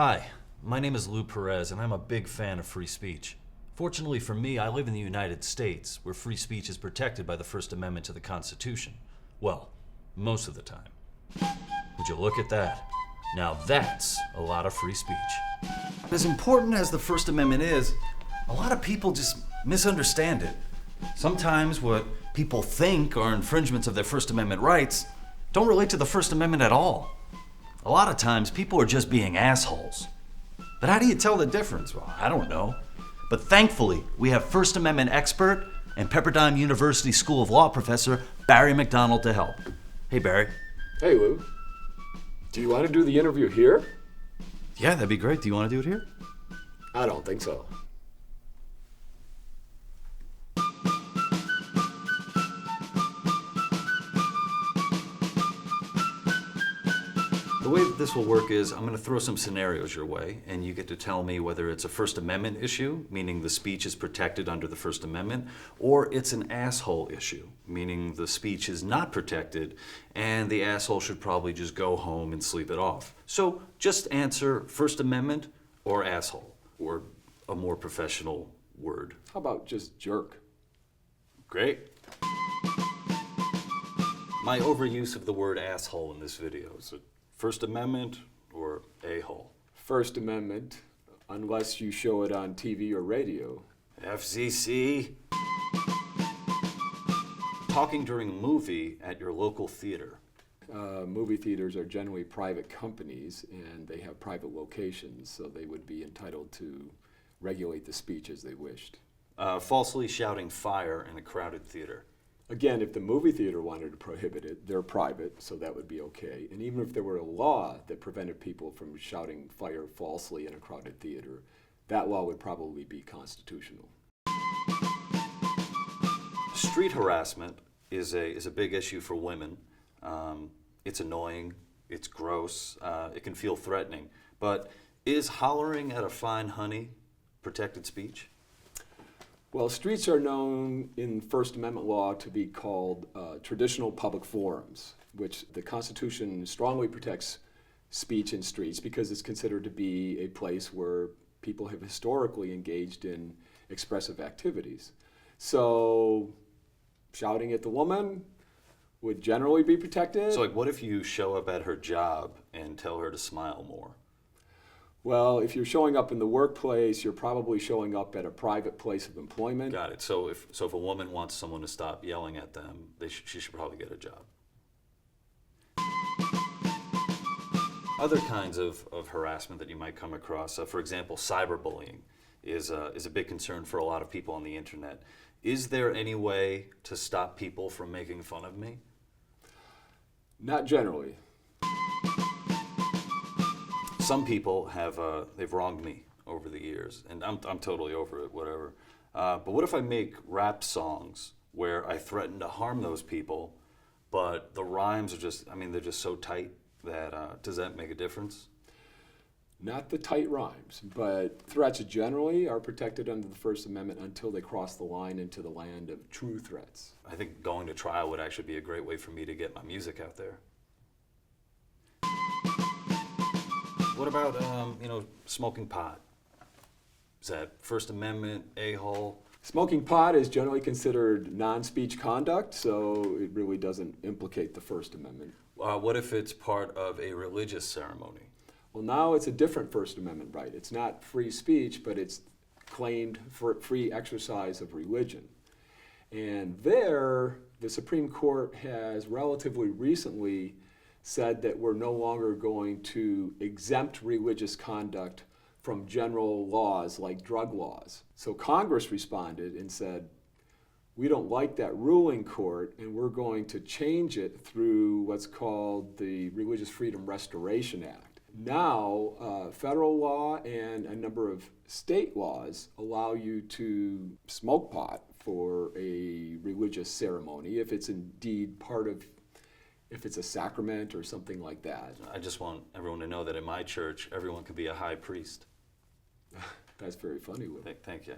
Hi, my name is Lou Perez, and I'm a big fan of free speech. Fortunately for me, I live in the United States, where free speech is protected by the First Amendment to the Constitution. Well, most of the time. Would you look at that? Now that's a lot of free speech. As important as the First Amendment is, a lot of people just misunderstand it. Sometimes what people think are infringements of their First Amendment rights don't relate to the First Amendment at all. A lot of times people are just being assholes. But how do you tell the difference? Well, I don't know. But thankfully, we have First Amendment expert and Pepperdine University School of Law professor Barry McDonald to help. Hey, Barry. Hey, Lou. Do you want to do the interview here? Yeah, that'd be great. Do you want to do it here? I don't think so. The way that this will work is I'm going to throw some scenarios your way, and you get to tell me whether it's a First Amendment issue, meaning the speech is protected under the First Amendment, or it's an asshole issue, meaning the speech is not protected, and the asshole should probably just go home and sleep it off. So just answer First Amendment or asshole, or a more professional word. How about just jerk? Great. My overuse of the word asshole in this video is it First Amendment or a-hole? First Amendment, unless you show it on TV or radio. FCC. Talking during a movie at your local theater. Movie theaters are generally private companies and they have private locations, so they would be entitled to regulate the speech as they wished. Falsely shouting fire in a crowded theater. Again, if the movie theater wanted to prohibit it, they're private, so that would be okay. And even if there were a law that prevented people from shouting fire falsely in a crowded theater, that law would probably be constitutional. Street harassment is a big issue for women. It's annoying, it's gross, it can feel threatening. But is hollering at a fine honey protected speech? Well, streets are known in First Amendment law to be called traditional public forums, which the Constitution strongly protects speech in streets because it's considered to be a place where people have historically engaged in expressive activities. So shouting at the woman would generally be protected. So like, what if you show up at her job and tell her to smile more? Well, if you're showing up in the workplace, you're probably showing up at a private place of employment. Got it. So if a woman wants someone to stop yelling at them, she should probably get a job. Other kinds of harassment that you might come across, for example, cyberbullying is a big concern for a lot of people on the internet. Is there any way to stop people from making fun of me? Not generally. Some people they've wronged me over the years, and I'm totally over it, whatever. But what if I make rap songs where I threaten to harm those people, but the rhymes are they're just so tight that, does that make a difference? Not the tight rhymes, but threats generally are protected under the First Amendment until they cross the line into the land of true threats. I think going to trial would actually be a great way for me to get my music out there. What about, smoking pot? Is that First Amendment, a-hole? Smoking pot is generally considered non-speech conduct, so it really doesn't implicate the First Amendment. What if it's part of a religious ceremony? Well, now it's a different First Amendment right. It's not free speech, but it's claimed for free exercise of religion. And there, the Supreme Court has relatively recently said that we're no longer going to exempt religious conduct from general laws like drug laws. So Congress responded and said, we don't like that ruling, court, and we're going to change it through what's called the Religious Freedom Restoration Act. Now, federal law and a number of state laws allow you to smoke pot for a religious ceremony if it's indeed if it's a sacrament or something like that. I just want everyone to know that in my church, everyone can be a high priest. That's very funny, Will. Thank you.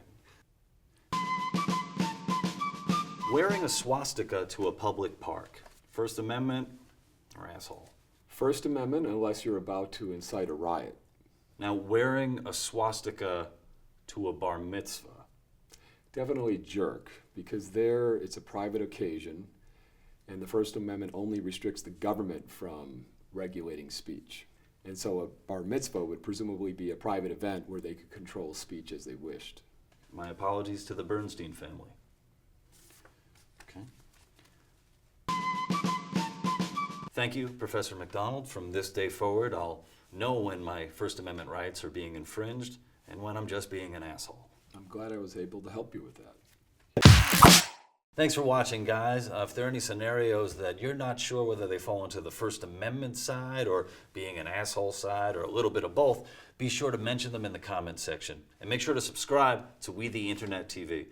Wearing a swastika to a public park. First Amendment or asshole? First Amendment, unless you're about to incite a riot. Now, wearing a swastika to a bar mitzvah. Definitely jerk, because there it's a private occasion, and the First Amendment only restricts the government from regulating speech. And so a bar mitzvah would presumably be a private event where they could control speech as they wished. My apologies to the Bernstein family. Okay. Thank you, Professor McDonald. From this day forward, I'll know when my First Amendment rights are being infringed and when I'm just being an asshole. I'm glad I was able to help you with that. Thanks for watching, guys. If there are any scenarios that you're not sure whether they fall into the First Amendment side or being an asshole side or a little bit of both, be sure to mention them in the comments section. And make sure to subscribe to We the Internet TV.